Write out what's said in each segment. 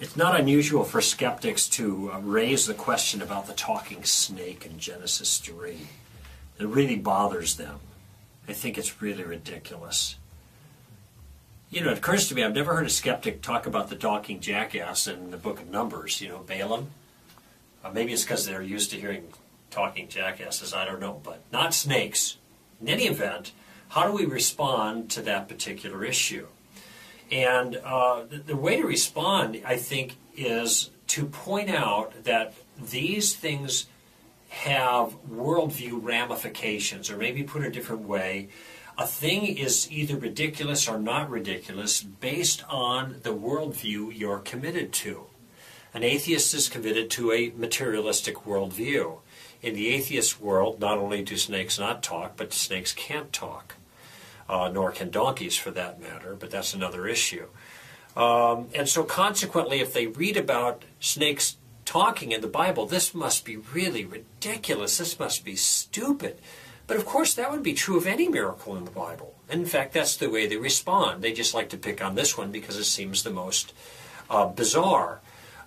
It's not unusual for skeptics to raise the question about the talking snake in Genesis 3. It really bothers them. I think it's really ridiculous. You know, it occurs to me, I've never heard a skeptic talk about the talking jackass in the book of Numbers, you know, Balaam. Maybe it's because they're used to hearing talking jackasses, I don't know, but not snakes. In any event, how do we respond to that particular issue? And the way to respond, I think, is to point out that these things have worldview ramifications, or maybe put a different way, a thing is either ridiculous or not ridiculous based on the worldview you're committed to. An atheist is committed to a materialistic worldview. In the atheist world, not only do snakes not talk, but snakes can't talk. Nor can donkeys, for that matter, but that's another issue. And so consequently, if they read about snakes talking in the Bible, this must be really ridiculous, this must be stupid. But of course, that would be true of any miracle in the Bible. And in fact, that's the way they respond. They just like to pick on this one because it seems the most bizarre.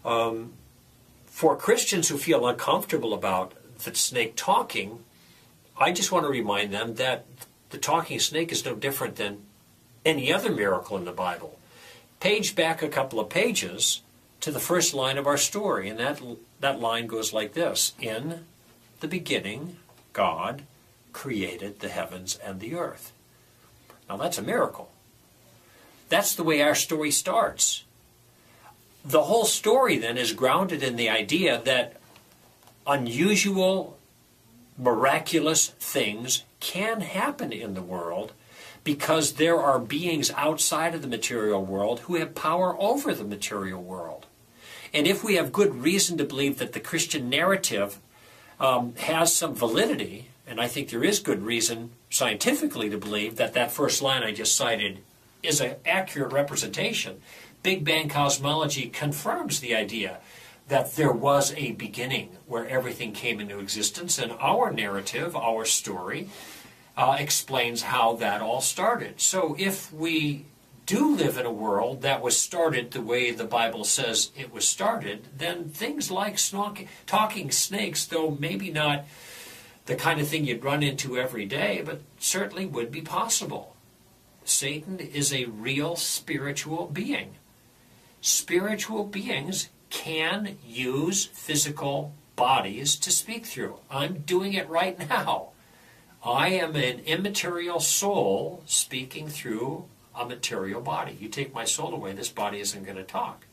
For Christians who feel uncomfortable about the snake talking, I just want to remind them that the talking snake is no different than any other miracle in the Bible. Page back a couple of pages to the first line of our story, and that line goes like this: in the beginning, God created the heavens and the earth. Now that's a miracle. That's the way our story starts. The whole story then is grounded in the idea that unusual, miraculous things can happen in the world because there are beings outside of the material world who have power over the material world. And if we have good reason to believe that the Christian narrative has some validity, and I think there is good reason scientifically to believe that that first line I just cited is an accurate representation, Big Bang cosmology confirms the idea that there was a beginning where everything came into existence, and our narrative, our story, explains how that all started. So if we do live in a world that was started the way the Bible says it was started, then things like talking snakes, though maybe not the kind of thing you'd run into every day, but certainly would be possible. Satan is a real spiritual being. Spiritual beings can use physical bodies to speak through. I'm doing it right now. I am an immaterial soul speaking through a material body. You take my soul away, this body isn't going to talk.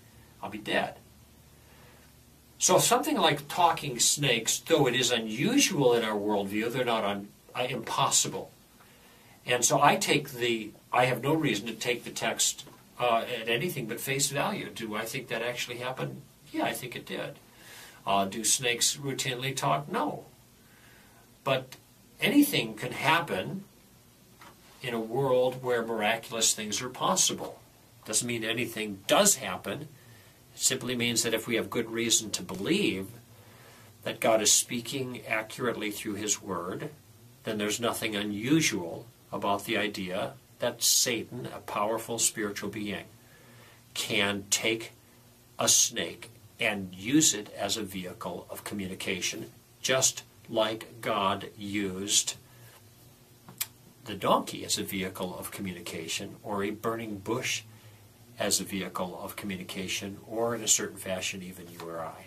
I'll be dead. So something like talking snakes, though it is unusual in our worldview, they're not impossible. And so I have no reason to take the text at anything but face value. Do I think that actually happened? Yeah, I think it did. Do snakes routinely talk? No. But anything can happen in a world where miraculous things are possible. Doesn't mean anything does happen. It simply means that if we have good reason to believe that God is speaking accurately through His Word, then there's nothing unusual about the idea that Satan, a powerful spiritual being, can take a snake and use it as a vehicle of communication, just like God used the donkey as a vehicle of communication, or a burning bush as a vehicle of communication, or in a certain fashion even you or I.